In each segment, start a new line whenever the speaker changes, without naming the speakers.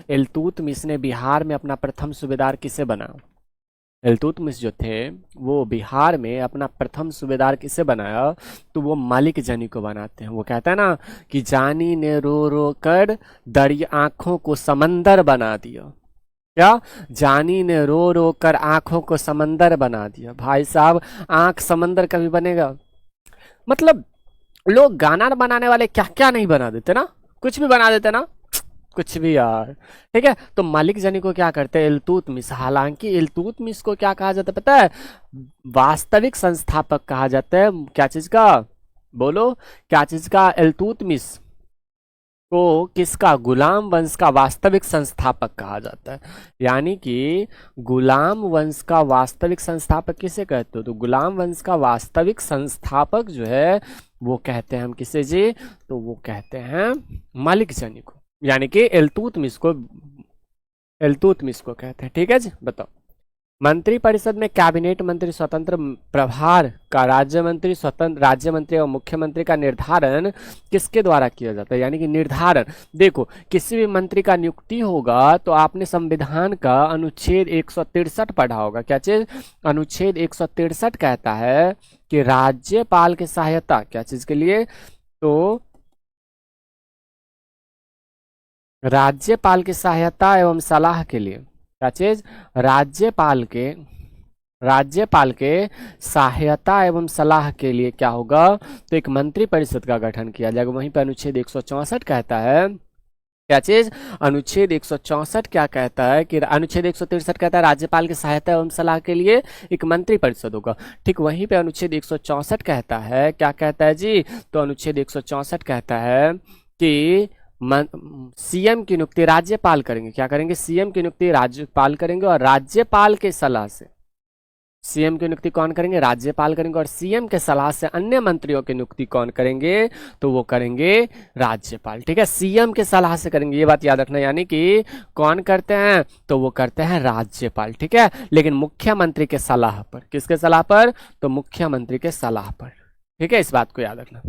इल्तुतमिश ने बिहार में अपना प्रथम सूबेदार किसे बनाया? इल्तुतमिश जो थे वो बिहार में अपना प्रथम सूबेदार किसे बनाया? तो वो मालिक जानी को बनाते हैं। वो कहता है ना कि जानी ने रो रो कर दरिया आंखों को समंदर बना दिया। क्या? जानी ने रो रो कर आंखों को समंदर बना दिया। भाई साहब, आंख समंदर कभी बनेगा? मतलब लोग गाना बनाने वाले क्या क्या नहीं बना देते ना, कुछ भी बना देते ना, कुछ भी यार। ठीक है, तो मलिक जानी को क्या करते हैं? इल्तुतमिश। हालांकि इल्तुतमिश को क्या कहा जाता है पता है? वास्तविक संस्थापक कहा जाता है। क्या चीज का? बोलो, क्या चीज का? इल्तुतमिश को किसका? गुलाम वंश का वास्तविक संस्थापक कहा जाता है। यानी कि गुलाम वंश का वास्तविक संस्थापक किसे कहते हो? तो गुलाम वंश का वास्तविक संस्थापक जो है वो कहते हैं हम किसे जी? तो वो कहते हैं मलिक जानी को। यानी कि इल्तुतमिश को कहते हैं। ठीक है जी, बताओ। मंत्रिपरिषद में कैबिनेट मंत्री स्वतंत्र प्रभार का राज्य मंत्री और मुख्यमंत्री का निर्धारण किसके द्वारा किया जाता है? यानी कि निर्धारण, देखो किसी भी मंत्री का नियुक्ति होगा तो आपने संविधान का अनुच्छेद 163 पढ़ा होगा। क्या चीज? अनुच्छेद 163 कहता है कि राज्यपाल की सहायता क्या चीज के लिए? तो राज्यपाल की सहायता एवं सलाह के लिए। क्या चीज? राज्यपाल के सहायता एवं सलाह के लिए क्या होगा? तो एक मंत्रिपरिषद का गठन किया जाएगा। वहीं पर अनुच्छेद 164 कहता है, क्या चीज? अनुच्छेद 164 क्या कहता है कि अनुच्छेद 163 कहता है राज्यपाल की सहायता एवं सलाह के लिए एक मंत्रिपरिषद होगा। ठीक वहीं पे अनुच्छेद 164 कहता है, क्या कहता है जी? तो अनुच्छेद 164 कहता है कि सीएम की नियुक्ति राज्यपाल करेंगे। क्या करेंगे? सीएम की नियुक्ति राज्यपाल करेंगे और राज्यपाल के सलाह से सीएम की नियुक्ति कौन करेंगे? राज्यपाल करेंगे। और सीएम के सलाह से अन्य मंत्रियों की नियुक्ति कौन करेंगे? तो वो करेंगे राज्यपाल। ठीक है, सीएम के सलाह से करेंगे, ये बात याद रखना। यानी कि कौन करते हैं? तो वो करते हैं राज्यपाल। ठीक है, लेकिन मुख्यमंत्री के सलाह पर। किसके सलाह पर? तो मुख्यमंत्री के सलाह पर। ठीक है, इस बात को याद रखना।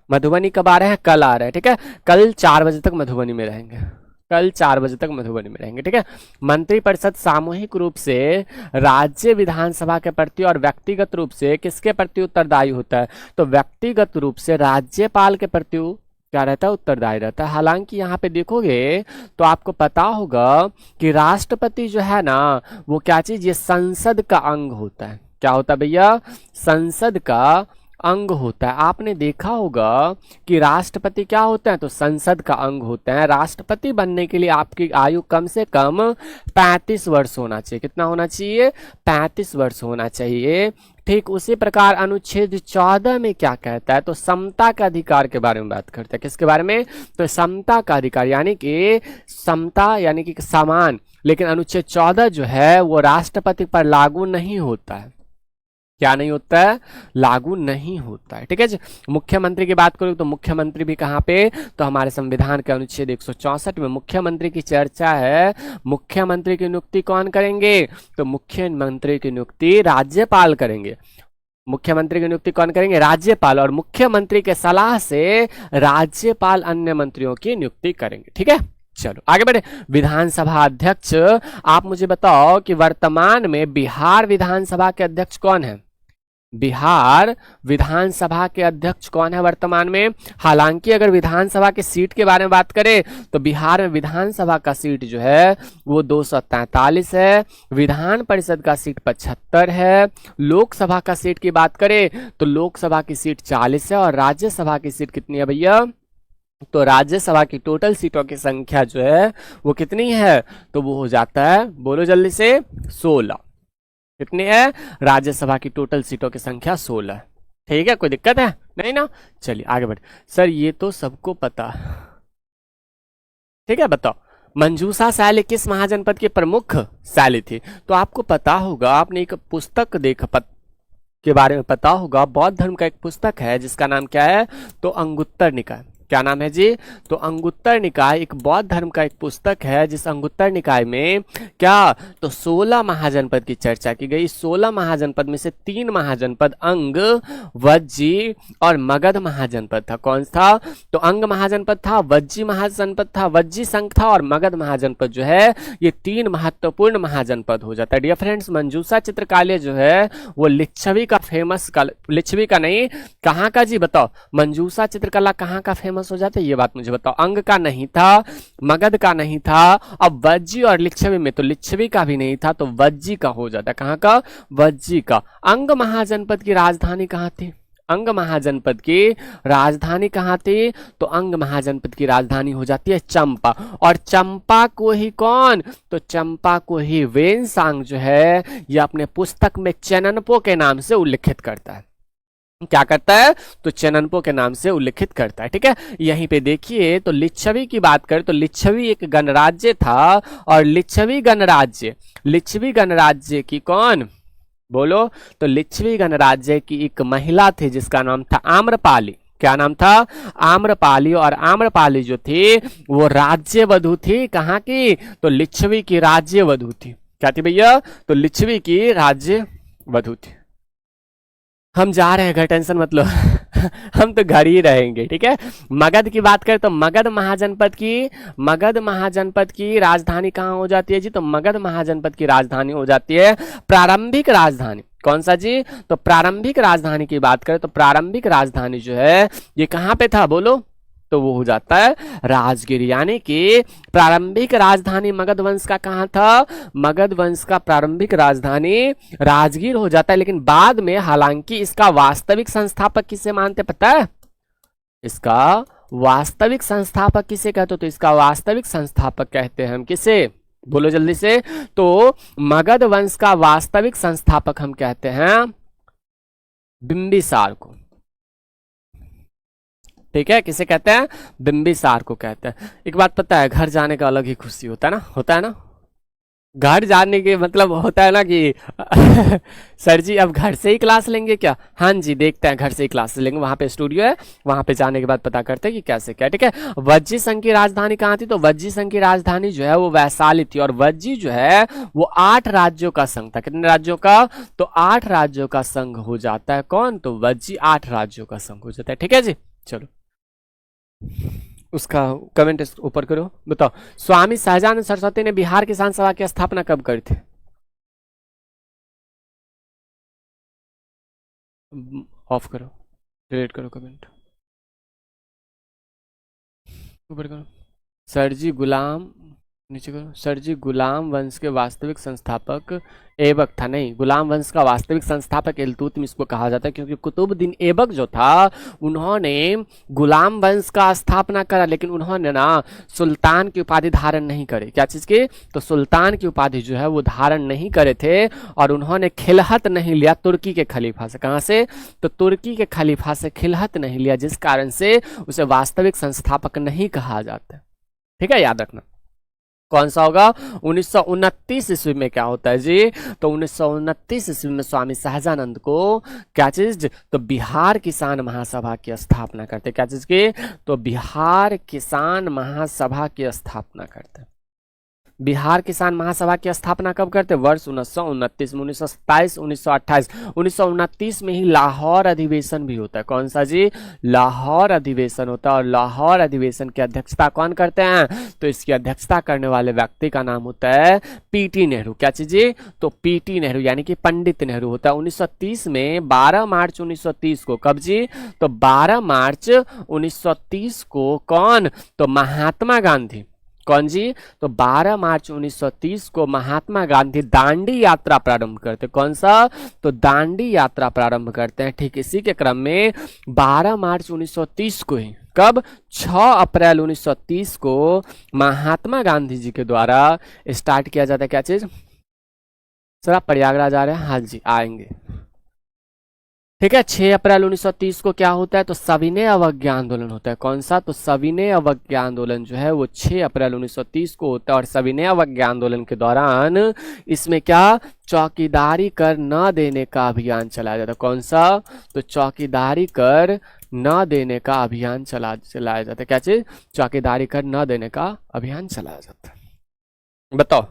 मधुबनी कब आ रहे हैं? कल आ रहे हैं। ठीक है, कल 4 बजे तक मधुबनी में रहेंगे। कल 4 बजे तक मधुबनी में रहेंगे। ठीक है, मंत्रिपरिषद सामूहिक रूप से राज्य विधानसभा के प्रति और व्यक्तिगत रूप से किसके प्रति उत्तरदायी होता है? तो व्यक्तिगत रूप से राज्यपाल के प्रति क्या रहता है? उत्तरदायी रहता है। हालांकि यहाँ पे देखोगे तो आपको पता होगा कि राष्ट्रपति जो है ना वो क्या चीज? ये संसद का अंग होता है। क्या होता है भैया? संसद का अंग होता है। आपने देखा होगा कि राष्ट्रपति क्या होते हैं? तो संसद का अंग होते हैं। राष्ट्रपति बनने के लिए आपकी आयु कम से कम 35 वर्ष होना चाहिए। कितना होना चाहिए? 35 वर्ष होना चाहिए। ठीक उसी प्रकार अनुच्छेद 14 में क्या कहता है? तो समता का अधिकार के बारे में बात करता है। किसके बारे में? तो समता का अधिकार, यानी कि समता यानी कि समान। लेकिन अनुच्छेद 14 जो है वो राष्ट्रपति पर लागू नहीं होता है। क्या नहीं होता है? लागू नहीं होता है। ठीक है जी। मुख्यमंत्री की बात करूं तो मुख्यमंत्री भी कहां पे? तो हमारे संविधान के अनुच्छेद 164 में मुख्यमंत्री की चर्चा है। मुख्यमंत्री की नियुक्ति कौन करेंगे? तो मुख्यमंत्री की नियुक्ति राज्यपाल करेंगे। मुख्यमंत्री की नियुक्ति कौन करेंगे? राज्यपाल। और मुख्यमंत्री के सलाह से राज्यपाल अन्य मंत्रियों की नियुक्ति करेंगे। ठीक है, चलो आगे बढ़े। विधानसभा अध्यक्ष, आप मुझे बताओ कि वर्तमान में बिहार विधानसभा के अध्यक्ष कौन है? बिहार विधानसभा के अध्यक्ष कौन है वर्तमान में? हालांकि अगर विधानसभा की सीट के बारे में बात करें तो बिहार में विधानसभा का सीट जो है वो 243 है। विधान परिषद का सीट 75 है। लोकसभा का सीट की बात करें तो लोकसभा की सीट 40 है। और राज्यसभा की सीट कितनी है भैया? तो राज्यसभा की टोटल सीटों की संख्या जो है वो कितनी है? तो वो हो जाता है, बोलो जल्दी से, 16। कितनी है? राज्यसभा की टोटल सीटों की संख्या 16। ठीक है, कोई दिक्कत है? नहीं ना? चलिए आगे बढ़े। सर ये तो सबको पता। ठीक है, बताओ मंजूषा शैली किस महाजनपद की प्रमुख शैली थी? तो आपको पता होगा, आपने एक पुस्तक के बारे में पता होगा। बौद्ध धर्म का एक पुस्तक है जिसका नाम क्या है? तो अंगुत्तर निकाय। क्या नाम है जी? तो अंगुत्तर निकाय एक बौद्ध धर्म का एक पुस्तक है, जिस अंगुत्तर निकाय में क्या तो 16 महाजनपद की चर्चा की गई। 16 महाजनपद में से 3 महाजनपद अंग, वज्जी और मगध महाजनपद था। कौन था? तो अंग महाजनपद था, वज्जी महाजनपद था, वज्जी संघ था और मगध महाजनपद जो है ये 3 महत्वपूर्ण महाजनपद हो जाता है। डियर फ्रेंड्स, मंजूषा चित्रकालय जो है वो लिच्छवी का फेमस, लिच्छवी का नहीं, कहाँ का जी बताओ? मंजूषा चित्रकला कहाँ का फेमस हो जाता है ये बात मुझे बताओ। अंग का नहीं था, मगध का नहीं था, अब वज्जी और लिच्छवी में तो लिच्छवी का भी नहीं था, तो वज्जी का हो जाता है। कहाँ का? वज्जी का। अंग महाजनपद की राजधानी कहाँ थी? अंग महाजनपद की राजधानी कहाँ थी? तो अंग महाजनपद की राजधानी हो जाती है चंपा। और चंपा को ही कौन? तो चंपा को ही वेनसांग जो है ये अपने पुस्तक में चेननपो के नाम से उल्लिखित करता है। क्या करता है? तो चेननपो के नाम से उल्लिखित करता है। ठीक है, यहीं पे देखिए, तो लिच्छवी की बात करें तो लिच्छवी एक गणराज्य था, और लिच्छवी गणराज्य की कौन बोलो? तो लिच्छवी गणराज्य की एक महिला थी जिसका नाम था आम्रपाली। क्या नाम था? आम्रपाली। और आम्रपाली जो थी वो राज्य वधु थी। कहाँ की? तो लिच्छवी की राज्य वधु थी। क्या थी भैया? तो लिच्छवी की राज्य वधु थी। हम जा रहे हैं, घर टेंशन मत लो हम तो घर ही रहेंगे। ठीक है, मगध की बात करें तो मगध महाजनपद की राजधानी कहाँ हो जाती है जी? तो मगध महाजनपद की राजधानी हो जाती है प्रारंभिक राजधानी। कौन सा जी? तो प्रारंभिक राजधानी की बात करें तो प्रारंभिक राजधानी जो है ये कहाँ पे था बोलो? तो वो हो जाता है राजगिर। यानी कि प्रारंभिक राजधानी मगध वंश का कहाँ था? मगध वंश का प्रारंभिक राजधानी राजगीर हो जाता है। लेकिन बाद में हालांकि इसका वास्तविक संस्थापक किसे मानते पता है? इसका वास्तविक संस्थापक किसे कहते हो? तो इसका वास्तविक संस्थापक कहते हैं हम किसे? बोलो जल्दी से। तो मगध वंश का वास्तविक संस्थापक हम कहते हैं बिंबिसार को। ठीक है, किसे कहते हैं? बिंबिसार को कहते हैं। एक बात पता है, घर जाने का अलग ही खुशी होता है ना? होता है ना? घर जाने के मतलब होता है ना कि सर जी अब घर से ही क्लास लेंगे क्या? हाँ जी, देखते हैं, घर से ही क्लास लेंगे। वहां पे स्टूडियो है, वहां पे जाने के बाद पता करते हैं कि कैसे क्या। ठीक है, वज्जी संघ की राजधानी कहाँ थी? तो वज्जी संघ की राजधानी जो है वो वैशाली थी। और वज्जी जो है वो 8 राज्यों का संघ था। कितने राज्यों का? तो 8 राज्यों का संघ हो जाता है। कौन? तो वज्जी 8 राज्यों का संघ हो जाता है। ठीक है जी, चलो उसका कमेंट ऊपर करो। बताओ, स्वामी सहजानंद सरस्वती ने बिहार किसान सभा की स्थापना कब करी थी? ऑफ करो, डिलीट करो कमेंट, ऊपर करो। सरजी गुलाम, नीचे करो। सरजी गुलाम वंश के वास्तविक संस्थापक ऐबक था। नहीं, गुलाम वंश का वास्तविक संस्थापक इल्तुतमिश को कहा जाता है, क्योंकि कुतुबुद्दीन ऐबक जो था उन्होंने गुलाम वंश का स्थापना करा, लेकिन उन्होंने ना सुल्तान की उपाधि धारण नहीं करे। क्या चीज की? तो सुल्तान की उपाधि जो है वो धारण नहीं करे थे, और उन्होंने खिलहत नहीं लिया तुर्की के खलीफा से। कहां से? तो तुर्की के खलीफा से खिलहत नहीं लिया, जिस कारण से उसे वास्तविक संस्थापक नहीं कहा जाता। ठीक है, याद रखना। कौन सा होगा? 1929 ईस्वी में क्या होता है जी? तो 1929 ईस्वी में स्वामी सहजानंद को क्या चीज? तो बिहार किसान महासभा की स्थापना करते। क्या चीज की? तो बिहार किसान महासभा की स्थापना करते। बिहार किसान महासभा की स्थापना कब करते? वर्ष 1929 में। 1927, 1928, 1929 में ही लाहौर अधिवेशन भी होता है। कौन सा जी? लाहौर अधिवेशन होता है। और लाहौर अधिवेशन की अध्यक्षता कौन करते हैं? तो इसकी अध्यक्षता करने वाले व्यक्ति का नाम होता है पीटी नेहरू। क्या चीज? तो पीटी नेहरू यानी कि पंडित नेहरू होता है। 1930 में 12 मार्च 1930 को, कब जी? तो 12 मार्च 1930 को कौन? तो महात्मा गांधी। कौन जी? तो 12 मार्च 1930 को महात्मा गांधी दांडी यात्रा प्रारंभ करते। कौन सा? तो दांडी यात्रा प्रारंभ करते हैं। ठीक इसी के क्रम में 12 मार्च 1930 को ही, कब? 6 अप्रैल 1930 को महात्मा गांधी जी के द्वारा स्टार्ट किया जाता है। क्या चीज? सर आप प्रयागराज आ रहे हैं? हाँ जी आएंगे। ठीक है। 6 अप्रैल 1930 को क्या होता है, तो सविनय अवज्ञा आंदोलन होता है। कौन सा, तो सविनय अवज्ञा आंदोलन जो है वो 6 अप्रैल 1930 को होता है। और सविनय अवज्ञा आंदोलन के दौरान इसमें क्या, चौकीदारी कर न देने का अभियान चलाया जाता है। कौन सा, तो चौकीदारी कर न देने का अभियान चलाया जाता है। क्या चीज, चौकीदारी कर न देने का अभियान चलाया जाता है। बताओ।